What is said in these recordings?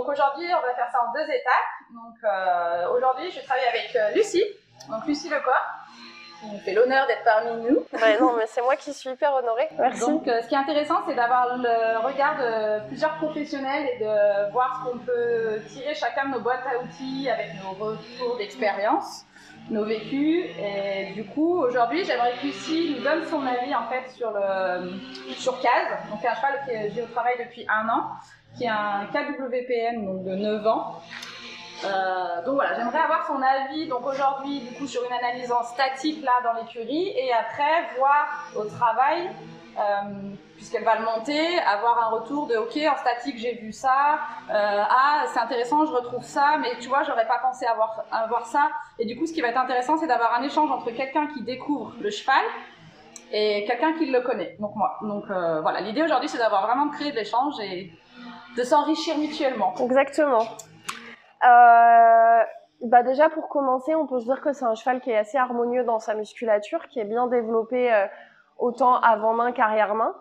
Donc aujourd'hui, on va faire ça en 2 étapes. Donc aujourd'hui, je travaille avec Lucie, donc Lucie Lecoy, qui nous fait l'honneur d'être parmi nous. Ouais, non, mais c'est moi qui suis hyper honorée. Merci. Donc ce qui est intéressant, c'est d'avoir le regard de plusieurs professionnels et de voir ce qu'on peut tirer chacun de nos boîtes à outils avec nos retours d'expérience, nos vécus. Et du coup, aujourd'hui, j'aimerais que Lucie nous donne son avis en fait sur Kaz, donc un cheval que j'ai au travail depuis 1 an, qui est un KWPN donc de 9 ans. Donc voilà, j'aimerais avoir son avis donc aujourd'hui du coup sur une analyse en statique là dans l'écurie et après voir au travail puisqu'elle va le monter, avoir un retour de ok en statique j'ai vu ça, ah c'est intéressant je retrouve ça mais tu vois j'aurais pas pensé à voir ça et du coup ce qui va être intéressant c'est d'avoir un échange entre quelqu'un qui découvre le cheval et quelqu'un qui le connaît, donc moi. Donc voilà, l'idée aujourd'hui c'est d'avoir vraiment de créer de l'échange et de s'enrichir mutuellement. Exactement. Bah déjà pour commencer, on peut se dire que c'est un cheval qui est assez harmonieux dans sa musculature, qui est bien développé autant avant-main qu'arrière-main.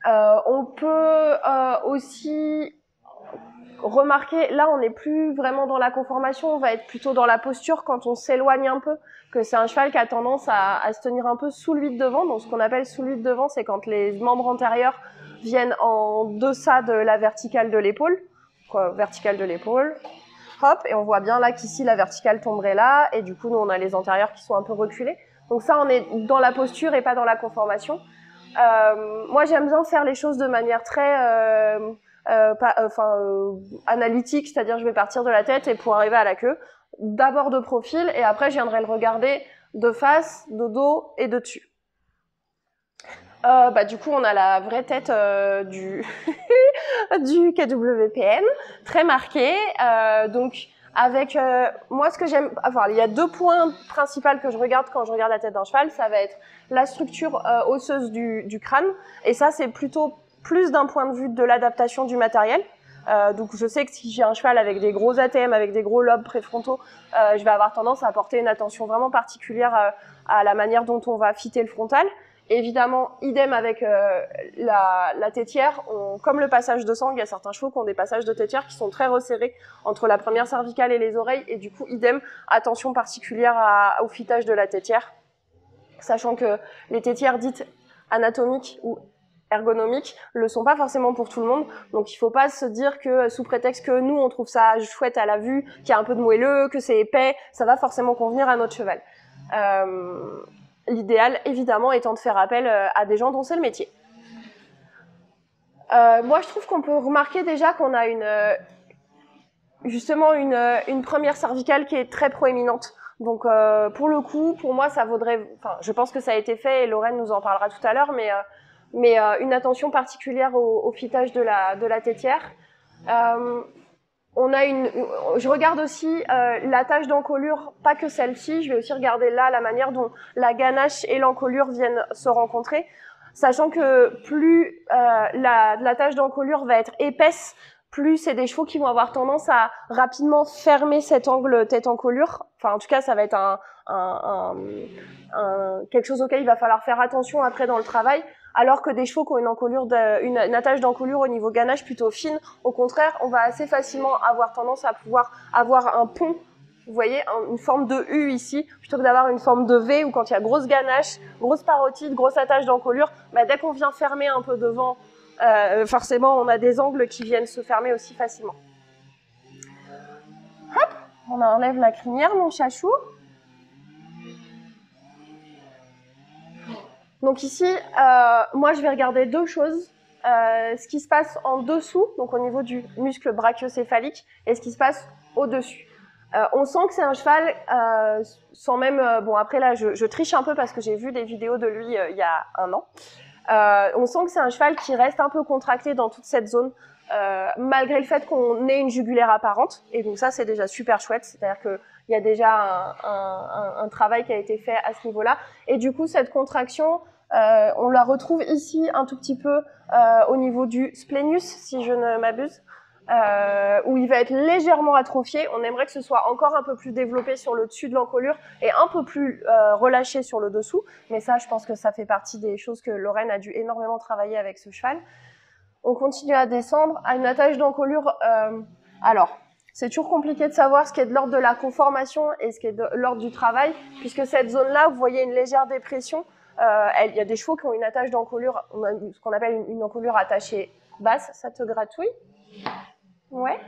On peut aussi remarquer, là on n'est plus vraiment dans la conformation, on va être plutôt dans la posture quand on s'éloigne un peu, que c'est un cheval qui a tendance à se tenir un peu sous lui de devant. Donc ce qu'on appelle sous lui de devant, c'est quand les membres antérieurs viennent en deçà de la verticale de l'épaule. Verticale de l'épaule, hop, et on voit bien là qu'ici la verticale tomberait là, et du coup nous on a les antérieurs qui sont un peu reculés. Donc ça on est dans la posture et pas dans la conformation. Moi j'aime bien faire les choses de manière très analytique, c'est-à-dire je vais partir de la tête et pour arriver à la queue, d'abord de profil et après je viendrai le regarder de face, de dos et de dessus. Du coup, on a la vraie tête du du KWPN, très marquée. Donc, avec moi, ce que j'aime, enfin, il y a 2 points principaux que je regarde quand je regarde la tête d'un cheval. Ça va être la structure osseuse du crâne, et ça, c'est plutôt plus d'un point de vue de l'adaptation du matériel. Donc, je sais que si j'ai un cheval avec des gros ATM, avec des gros lobes préfrontaux, je vais avoir tendance à porter une attention vraiment particulière à la manière dont on va fitter le frontal. Évidemment, idem avec la tétière. Comme le passage de sang, il y a certains chevaux qui ont des passages de tétière qui sont très resserrés entre la première cervicale et les oreilles. Et du coup, idem, attention particulière au fitage de la tétière. Sachant que les tétières dites anatomiques ou ergonomiques le sont pas forcément pour tout le monde. Donc il faut pas se dire que sous prétexte que nous, on trouve ça chouette à la vue, qu'il y a un peu de moelleux, que c'est épais, ça va forcément convenir à notre cheval. L'idéal, évidemment, étant de faire appel à des gens dont c'est le métier. Moi, je trouve qu'on peut remarquer déjà qu'on a justement une première cervicale qui est très proéminente. Donc, pour le coup, pour moi, ça vaudrait... Enfin, je pense que ça a été fait et Lorraine nous en parlera tout à l'heure, mais une attention particulière au fitage de la tétière. Je regarde aussi la tache d'encolure, pas que celle-ci, je vais aussi regarder là la manière dont la ganache et l'encolure viennent se rencontrer, sachant que plus la tache d'encolure va être épaisse, plus c'est des chevaux qui vont avoir tendance à rapidement fermer cet angle tête-encolure. Enfin, en tout cas, ça va être quelque chose auquel il va falloir faire attention après dans le travail. Alors que des chevaux qui ont une attache d'encolure au niveau ganache plutôt fine, au contraire, on va assez facilement avoir tendance à pouvoir avoir un pont, vous voyez, une forme de U ici, plutôt que d'avoir une forme de V où quand il y a grosse ganache, grosse parotide, grosse attache d'encolure, dès qu'on vient fermer un peu devant, forcément on a des angles qui viennent se fermer aussi facilement. Hop, on enlève la crinière, mon chachou. Donc ici, moi je vais regarder 2 choses, ce qui se passe en dessous, donc au niveau du muscle brachiocéphalique, et ce qui se passe au-dessus. On sent que c'est un cheval, sans même... bon après là je triche un peu parce que j'ai vu des vidéos de lui il y a 1 an. On sent que c'est un cheval qui reste un peu contracté dans toute cette zone, malgré le fait qu'on ait une jugulaire apparente, et donc ça c'est déjà super chouette, c'est-à-dire que il y a déjà un travail qui a été fait à ce niveau-là. Et du coup, cette contraction, on la retrouve ici un tout petit peu au niveau du splénus, si je ne m'abuse, où il va être légèrement atrophié. On aimerait que ce soit encore un peu plus développé sur le dessus de l'encolure et un peu plus relâché sur le dessous. Mais ça, je pense que ça fait partie des choses que Lorraine a dû énormément travailler avec ce cheval. on continue à descendre à une attache d'encolure. Alors, c'est toujours compliqué de savoir ce qui est de l'ordre de la conformation et ce qui est de l'ordre du travail, puisque cette zone-là, vous voyez une légère dépression. Il y a des chevaux qui ont une attache d'encolure, ce qu'on appelle une encolure attachée basse. Ça te gratouille? Ouais.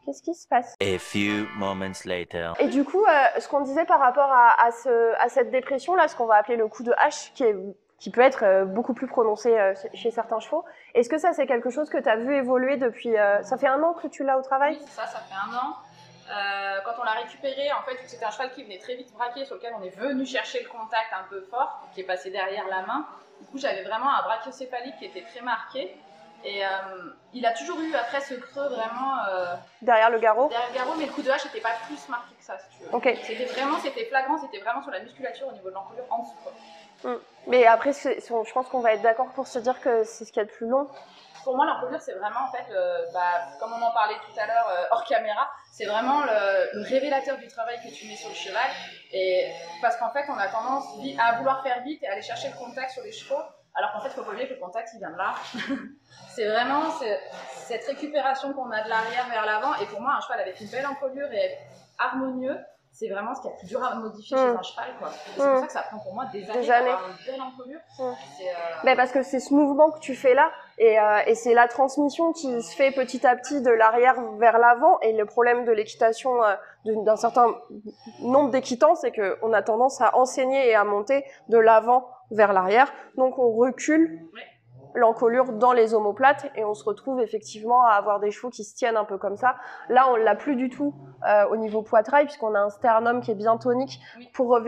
Qu'est-ce qui se passe? A few moments later. Et du coup, ce qu'on disait par rapport à cette dépression-là, ce qu'on va appeler le coup de hache, qui peut être beaucoup plus prononcé chez certains chevaux, est-ce que ça, c'est quelque chose que tu as vu évoluer depuis... ça fait 1 an que tu l'as au travail? Oui, ça fait 1 an. Quand on l'a récupéré, en fait, c'était un cheval qui venait très vite braquer, sur lequel on est venu chercher le contact un peu fort, qui est passé derrière la main. Du coup, j'avais vraiment un brachiocéphalique qui était très marqué. Et il a toujours eu après ce creux vraiment derrière le garrot. Derrière le garrot, mais le coup de hache n'était pas plus marqué que ça, si tu veux. Okay. C'était flagrant, c'était vraiment sur la musculature au niveau de l'encolure en dessous. Mais après, je pense qu'on va être d'accord pour se dire que c'est ce qu'il y a de plus long. Pour moi, l'encolure, c'est vraiment, en fait, comme on en parlait tout à l'heure hors caméra, c'est vraiment le révélateur du travail que tu mets sur le cheval. Et parce qu'en fait, on a tendance à vouloir faire vite et aller chercher le contact sur les chevaux. Alors qu'en fait, il faut pas oublier que le contact, il vient de là. C'est vraiment cette récupération qu'on a de l'arrière vers l'avant. Et pour moi, un cheval avec une belle encolure et harmonieux, c'est vraiment ce qui est le plus dur à modifier chez un cheval, quoi. C'est pour ça que ça prend pour moi des années d'avoir une belle encolure. Parce que c'est ce mouvement que tu fais là, et c'est la transmission qui se fait petit à petit de l'arrière vers l'avant. Et le problème de l'équitation, d'un certain nombre d'équitants, c'est qu'on a tendance à enseigner et à monter de l'avant vers l'arrière. Donc on recule l'encolure dans les omoplates et on se retrouve effectivement à avoir des chevaux qui se tiennent un peu comme ça. Là, on l'a plus du tout au niveau poitrail puisqu'on a un sternum qui est bien tonique. Pour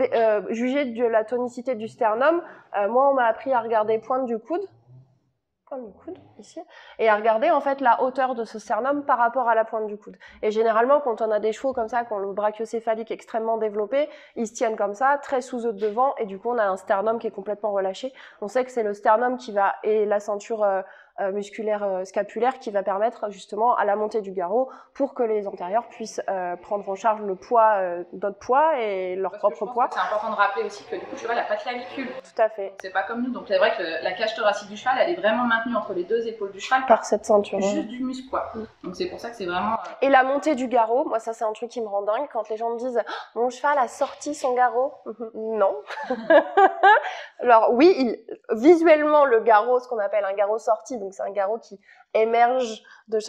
juger de la tonicité du sternum, moi, on m'a appris à regarder pointe du coude, ici, et à regarder en fait la hauteur de ce sternum par rapport à la pointe du coude. Et généralement, quand on a des chevaux comme ça, qui ont le brachiocéphalique extrêmement développé, ils se tiennent comme ça, très sous eux de devant, et du coup on a un sternum qui est complètement relâché. On sait que c'est le sternum et la ceinture musculaire scapulaire qui va permettre justement à la montée du garrot pour que les antérieurs puissent prendre en charge le poids, notre poids et leur propre poids. C'est important de rappeler aussi que du coup le cheval n'a pas de clavicule. Tout à fait. C'est pas comme nous, donc c'est vrai que la cage thoracique du cheval, elle est vraiment maintenue entre les 2 épaules du cheval par cette ceinture. Juste du muscle, quoi. Donc c'est pour ça que c'est vraiment... Et la montée du garrot, moi ça c'est un truc qui me rend dingue quand les gens me disent « Mon cheval a sorti son garrot ». Non. Alors oui, visuellement le garrot, ce qu'on appelle un garrot sorti, donc c'est un garrot qui émerge de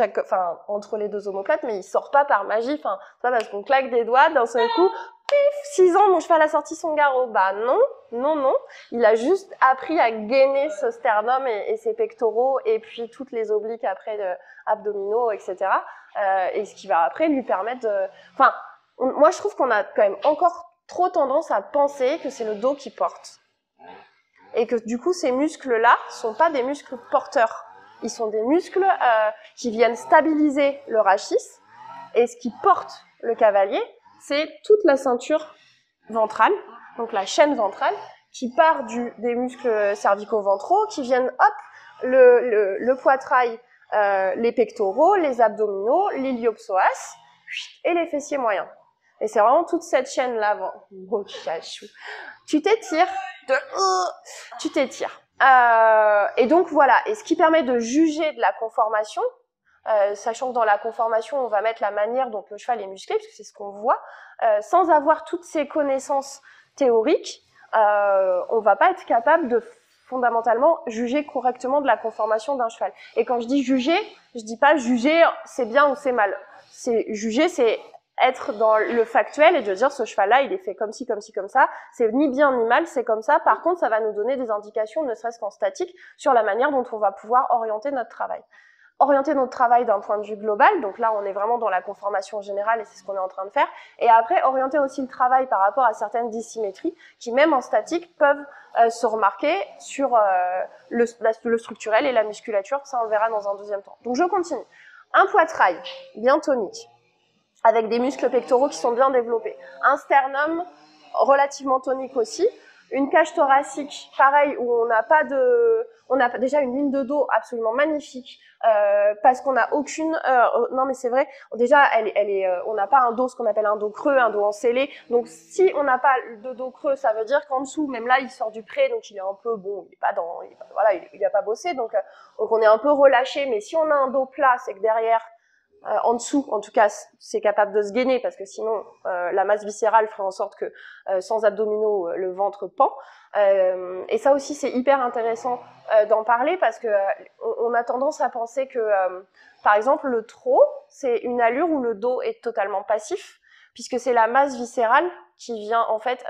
entre les 2 omoplates, mais il sort pas par magie, c'est pas parce qu'on claque des doigts d'un seul coup, pif, 6 ans, mon cheval a sorti son garrot. Bah non, il a juste appris à gainer ce sternum et ses pectoraux et puis toutes les obliques après abdominaux, etc. Et ce qui va après lui permettre de... moi je trouve qu'on a quand même encore trop tendance à penser que c'est le dos qui porte. Et que du coup, ces muscles-là sont pas des muscles porteurs. Ils sont des muscles qui viennent stabiliser le rachis. Et ce qui porte le cavalier, c'est toute la ceinture ventrale, donc la chaîne ventrale, qui part des muscles cervico-ventraux, qui viennent, le poitrail, les pectoraux, les abdominaux, l'iliopsoas et les fessiers moyens. Et c'est vraiment toute cette chaîne-là. Oh, chachou. Tu t'étires. Tu t'étires. Et donc voilà. Et ce qui permet de juger de la conformation, sachant que dans la conformation, on va mettre la manière dont le cheval est musclé, parce que c'est ce qu'on voit, sans avoir toutes ces connaissances théoriques, on va pas être capable de fondamentalement juger correctement de la conformation d'un cheval. Et quand je dis juger, je dis pas juger c'est bien ou c'est mal. C'est juger, c'est être dans le factuel et de dire ce cheval-là, il est fait comme ci, comme ci, comme ça. C'est ni bien ni mal, c'est comme ça. Par contre, ça va nous donner des indications, ne serait-ce qu'en statique, sur la manière dont on va pouvoir orienter notre travail. Orienter notre travail d'un point de vue global, donc là on est vraiment dans la conformation générale et c'est ce qu'on est en train de faire, et après orienter aussi le travail par rapport à certaines dissymétries qui même en statique peuvent se remarquer sur le structurel et la musculature, ça on le verra dans un deuxième temps. Donc je continue. Un poitrail bien tonique, avec des muscles pectoraux qui sont bien développés, un sternum relativement tonique aussi, une cage thoracique, pareil, où on n'a pas on a déjà une ligne de dos absolument magnifique, parce qu'on n'a aucune, non mais c'est vrai, déjà on n'a pas un dos, ce qu'on appelle un dos creux, un dos encellé, donc si on n'a pas de dos creux, ça veut dire qu'en dessous, même là il sort du pré, donc il est un peu, bon, il a pas bossé, donc on est un peu relâché, mais si on a un dos plat, c'est que derrière, en dessous, en tout cas, c'est capable de se gainer parce que sinon, la masse viscérale ferait en sorte que sans abdominaux, le ventre pend. Et ça aussi, c'est hyper intéressant d'en parler parce que on a tendance à penser que, par exemple, le trot, c'est une allure où le dos est totalement passif, puisque c'est la masse viscérale qui vient en fait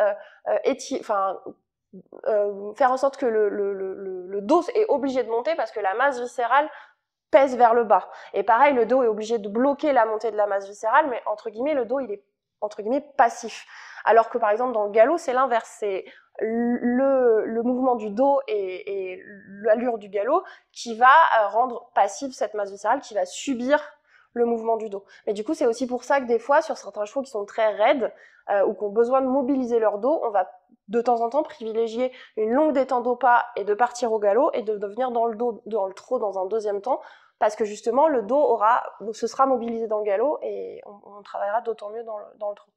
faire en sorte que le dos est obligé de monter parce que la masse viscérale pèse vers le bas. Et pareil, le dos est obligé de bloquer la montée de la masse viscérale, mais entre guillemets, le dos, il est entre guillemets passif. Alors que par exemple, dans le galop, c'est l'inverse. C'est le mouvement du dos et l'allure du galop qui va rendre passive cette masse viscérale, qui va subir le mouvement du dos. Mais du coup, c'est aussi pour ça que des fois, sur certains chevaux qui sont très raides ou qui ont besoin de mobiliser leur dos, on va de temps en temps privilégier une longue détente au pas et de partir au galop et de venir dans le trot dans un deuxième temps, parce que justement le dos se sera mobilisé dans le galop et on travaillera d'autant mieux dans le trot.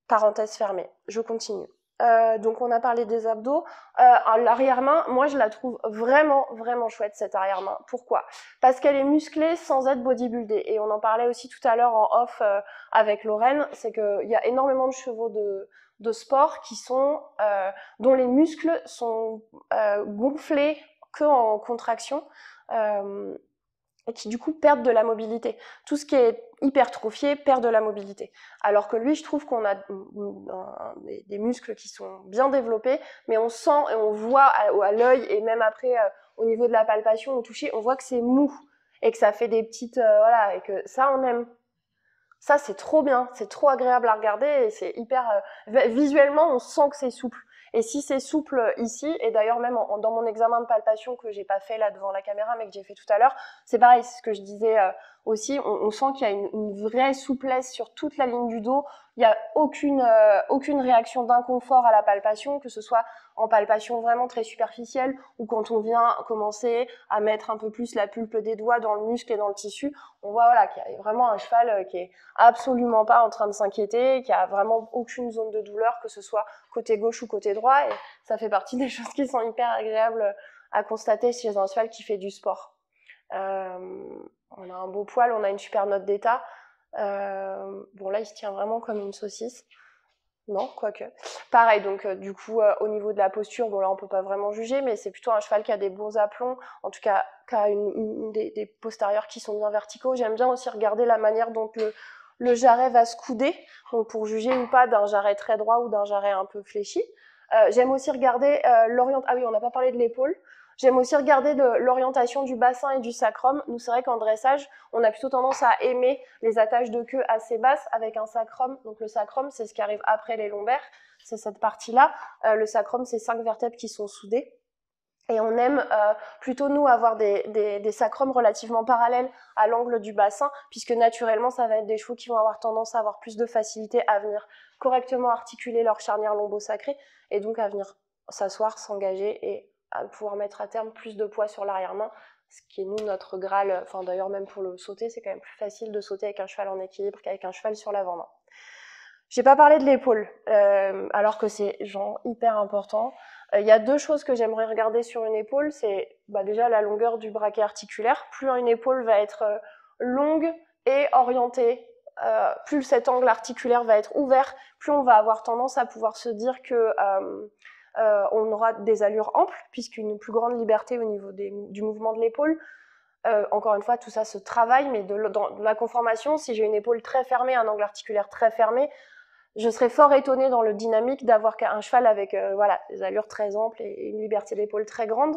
Parenthèse fermée, je continue. Donc on a parlé des abdos. L'arrière-main, moi je la trouve vraiment, vraiment chouette cette arrière-main. Pourquoi? Parce qu'elle est musclée sans être bodybuildée. Et on en parlait aussi tout à l'heure en off avec Lorraine, c'est qu'il y a énormément de chevaux de sport qui sont, dont les muscles sont gonflés que en contraction. Et qui du coup perdent de la mobilité. Tout ce qui est hypertrophié perd de la mobilité. Alors que lui, je trouve qu'on a des muscles qui sont bien développés, mais on sent et on voit à l'œil et même après au niveau de la palpation, au toucher, on voit que c'est mou et que ça fait des petites voilà, et que ça on aime. Ça c'est trop bien, c'est trop agréable à regarder et c'est hyper visuellement on sent que c'est souple. Et si c'est souple ici, et d'ailleurs même dans mon examen de palpation que j'ai pas fait là devant la caméra mais que j'ai fait tout à l'heure, c'est pareil, c'est ce que je disais aussi, on sent qu'il y a une vraie souplesse sur toute la ligne du dos, il n'y a aucune réaction d'inconfort à la palpation, que ce soit en palpation vraiment très superficielle ou quand on vient commencer à mettre un peu plus la pulpe des doigts dans le muscle et dans le tissu, on voit voilà, qu'il y a vraiment un cheval qui est absolument pas en train de s'inquiéter, qui a vraiment aucune zone de douleur, que ce soit côté gauche ou côté droit, et ça fait partie des choses qui sont hyper agréables à constater chez un cheval qui fait du sport. On a un beau poil, on a une super note d'état. Bon là il se tient vraiment comme une saucisse. Non, quoique. Pareil, donc du coup, au niveau de la posture, bon là on peut pas vraiment juger, mais c'est plutôt un cheval qui a des bons aplombs, en tout cas qui a des postérieurs qui sont bien verticaux. J'aime bien aussi regarder la manière dont le jarret va se couder, donc pour juger ou pas d'un jarret très droit ou d'un jarret un peu fléchi. J'aime aussi regarder l'orientation. Ah oui, on n'a pas parlé de l'épaule. J'aime aussi regarder l'orientation du bassin et du sacrum. Nous, c'est vrai qu'en dressage, on a plutôt tendance à aimer les attaches de queue assez basses avec un sacrum. Donc le sacrum, c'est ce qui arrive après les lombaires, c'est cette partie-là. Le sacrum, c'est 5 vertèbres qui sont soudées. Et on aime plutôt, nous, avoir des sacrums relativement parallèles à l'angle du bassin, puisque naturellement, ça va être des chevaux qui vont avoir tendance à avoir plus de facilité à venir correctement articuler leur charnière lombo-sacrée, et donc à venir s'asseoir, s'engager et à pouvoir mettre à terme plus de poids sur l'arrière-main, ce qui est nous notre Graal. Enfin d'ailleurs même pour le sauter, c'est quand même plus facile de sauter avec un cheval en équilibre qu'avec un cheval sur l'avant-main. J'ai pas parlé de l'épaule, alors que c'est genre hyper important. Il y a deux choses que j'aimerais regarder sur une épaule, c'est déjà la longueur du braquet articulaire. Plus une épaule va être longue et orientée, plus cet angle articulaire va être ouvert, plus on va avoir tendance à pouvoir se dire que on aura des allures amples, puisqu'une plus grande liberté au niveau du mouvement de l'épaule. Encore une fois, tout ça se travaille, mais dans la conformation, si j'ai une épaule très fermée, un angle articulaire très fermé, je serais fort étonnée dans le dynamique d'avoir un cheval avec des allures très amples et une liberté d'épaule très grande.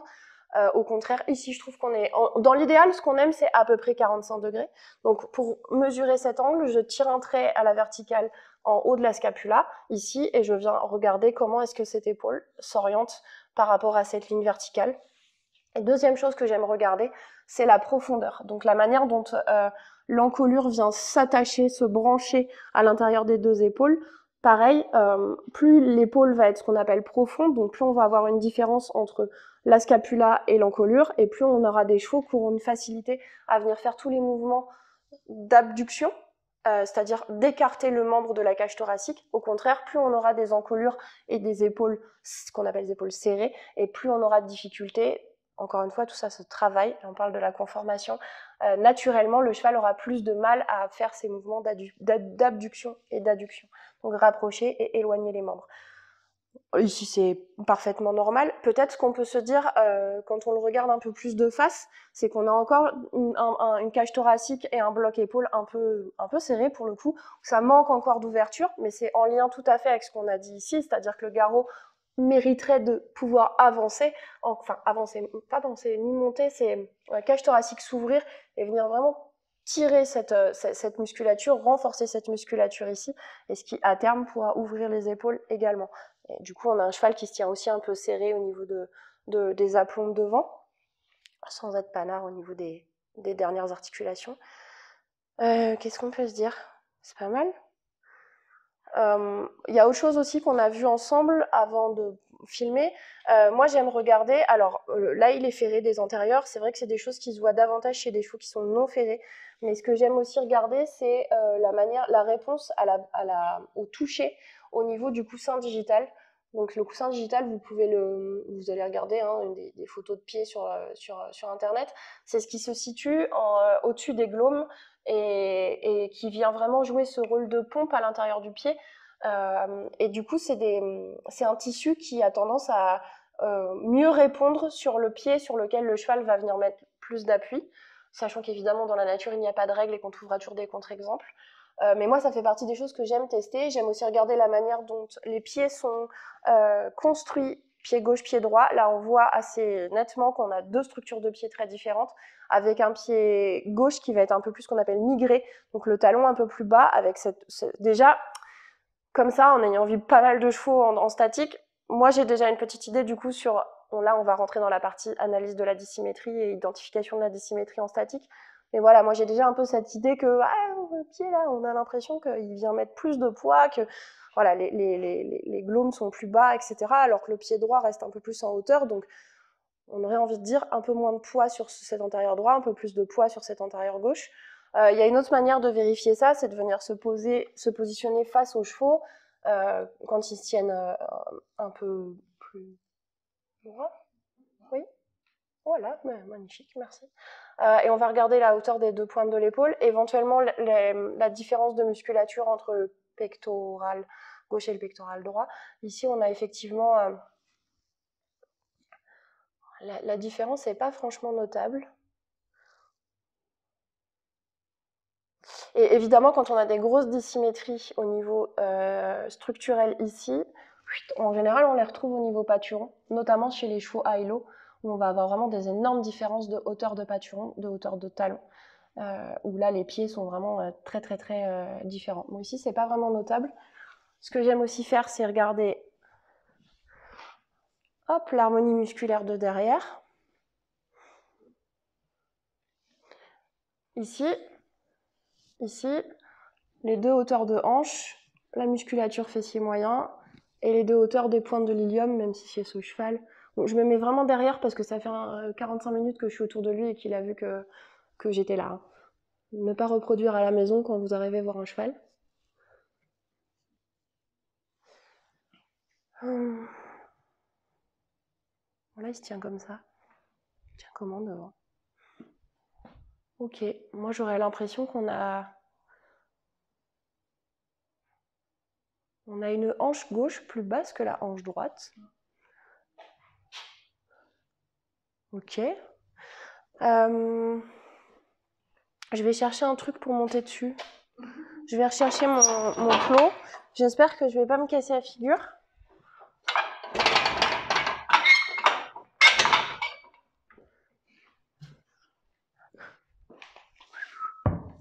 Au contraire, ici, je trouve qu'on est... Dans l'idéal, ce qu'on aime, c'est à peu près 45 degrés. Donc, pour mesurer cet angle, je tire un trait à la verticale en haut de la scapula, ici, et je viens regarder comment est-ce que cette épaule s'oriente par rapport à cette ligne verticale. Et deuxième chose que j'aime regarder, c'est la profondeur. Donc, la manière dont l'encolure vient s'attacher, se brancher à l'intérieur des deux épaules. Pareil, plus l'épaule va être ce qu'on appelle profonde, donc plus on va avoir une différence entre la scapula et l'encolure, et plus on aura des chevaux qui auront une facilité à venir faire tous les mouvements d'abduction, c'est-à-dire d'écarter le membre de la cage thoracique. Au contraire, plus on aura des encolures et des épaules, ce qu'on appelle des épaules serrées, et plus on aura de difficultés. Encore une fois, tout ça se travaille, on parle de la conformation. Naturellement, le cheval aura plus de mal à faire ces mouvements d'abduction et d'adduction. Donc rapprocher et éloigner les membres. Ici, c'est parfaitement normal. Peut-être ce qu'on peut se dire, quand on le regarde un peu plus de face, c'est qu'on a encore une cage thoracique et un bloc épaule un peu serré pour le coup. Ça manque encore d'ouverture, mais c'est en lien tout à fait avec ce qu'on a dit ici, c'est-à-dire que le garrot mériterait de pouvoir avancer, pas avancer, ni monter, c'est la cage thoracique s'ouvrir et venir vraiment tirer cette musculature, renforcer cette musculature ici, et ce qui à terme pourra ouvrir les épaules également. Et du coup, on a un cheval qui se tient aussi un peu serré au niveau des aplombs devant, sans être panard au niveau des dernières articulations. Qu'est-ce qu'on peut se dire? C'est pas mal. Il y a autre chose aussi qu'on a vu ensemble avant de filmer. Moi, j'aime regarder. Alors là, il est ferré des antérieurs. C'est vrai que c'est des choses qui se voient davantage chez des chevaux qui sont non ferrés. Mais ce que j'aime aussi regarder, c'est la réponse au toucher au niveau du coussin digital. Donc le coussin digital, vous allez regarder des photos de pieds sur Internet. C'est ce qui se situe au-dessus des glaumes et qui vient vraiment jouer ce rôle de pompe à l'intérieur du pied. Et du coup, c'est un tissu qui a tendance à mieux répondre sur le pied sur lequel le cheval va venir mettre plus d'appui, sachant qu'évidemment dans la nature il n'y a pas de règle et qu'on trouvera toujours des contre-exemples. Mais moi, ça fait partie des choses que j'aime tester. J'aime aussi regarder la manière dont les pieds sont construits, pied gauche, pied droit. Là, on voit assez nettement qu'on a deux structures de pied très différentes, avec un pied gauche qui va être un peu plus ce qu'on appelle migré, donc le talon un peu plus bas, avec déjà, comme ça, en ayant vu pas mal de chevaux en statique, moi, j'ai déjà une petite idée du coup sur... Là, on va rentrer dans la partie analyse de la dissymétrie et identification de la dissymétrie en statique. Mais voilà, moi j'ai déjà un peu cette idée que le pied là, on a l'impression qu'il vient mettre plus de poids, que voilà, les glaumes sont plus bas, etc. Alors que le pied droit reste un peu plus en hauteur, donc on aurait envie de dire un peu moins de poids sur cet antérieur droit, un peu plus de poids sur cet antérieur gauche. Il y a une autre manière de vérifier ça, c'est de venir se positionner face aux chevaux quand ils se tiennent un peu plus droit. Oui. Voilà, magnifique, merci. Et on va regarder la hauteur des deux pointes de l'épaule, éventuellement la différence de musculature entre le pectoral gauche et le pectoral droit. Ici, on a effectivement... la différence n'est pas franchement notable. Et évidemment, quand on a des grosses dissymétries au niveau structurel ici, en général, on les retrouve au niveau pâturon, notamment chez les chevaux high-low, où on va avoir vraiment des énormes différences de hauteur de pâturon, de hauteur de talon, où là, les pieds sont vraiment très, très, très différents. Bon, ici, c'est pas vraiment notable. Ce que j'aime aussi faire, c'est regarder l'harmonie musculaire de derrière. Ici, les deux hauteurs de hanche, la musculature fessier moyen, et les deux hauteurs des pointes de l'ilium, même si c'est ce cheval. Bon, je me mets vraiment derrière parce que ça fait 45 minutes que je suis autour de lui et qu'il a vu que j'étais là. Ne pas reproduire à la maison quand vous arrivez voir un cheval. Là, il se tient comme ça. Il tient comment devant? Ok, moi j'aurais l'impression qu'on a une hanche gauche plus basse que la hanche droite. Ok. Je vais chercher un truc pour monter dessus. Je vais rechercher mon plot. J'espère que je vais pas me casser la figure.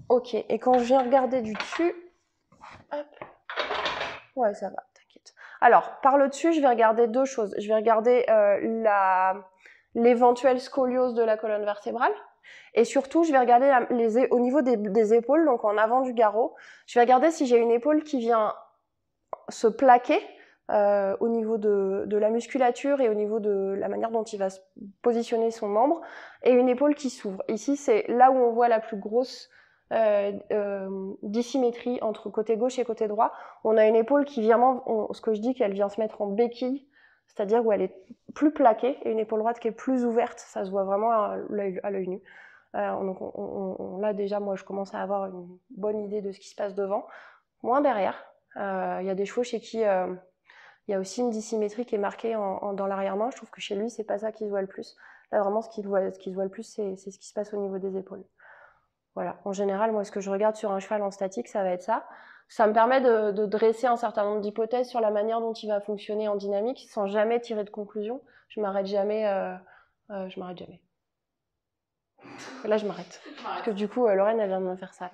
Ok, et quand je viens regarder du dessus... Hop. Ouais, ça va, t'inquiète. Alors, par le dessus, je vais regarder deux choses. Je vais regarder l'éventuelle scoliose de la colonne vertébrale. Et surtout, je vais regarder au niveau des épaules, donc en avant du garrot. Je vais regarder si j'ai une épaule qui vient se plaquer au niveau de la musculature et au niveau de la manière dont il va positionner son membre, et une épaule qui s'ouvre. Ici, c'est là où on voit la plus grosse dissymétrie entre côté gauche et côté droit. On a une épaule qui vient, ce que je dis, qu'elle vient se mettre en béquille, c'est-à-dire où elle est plus plaquée, et une épaule droite qui est plus ouverte, ça se voit vraiment à l'œil nu. Donc là déjà, moi je commence à avoir une bonne idée de ce qui se passe devant. Moins derrière, il y a des chevaux chez qui il y a aussi une dissymétrie qui est marquée dans l'arrière-main. Je trouve que chez lui, c'est pas ça qui se voit le plus. Là, vraiment, ce qui se voit le plus, c'est ce qui se passe au niveau des épaules. Voilà. En général, moi, ce que je regarde sur un cheval en statique, ça va être ça. Ça me permet de dresser un certain nombre d'hypothèses sur la manière dont il va fonctionner en dynamique, sans jamais tirer de conclusion. Je m'arrête jamais. Je m'arrête jamais. Là, je m'arrête. Parce que du coup, Lorraine, elle vient de me faire ça.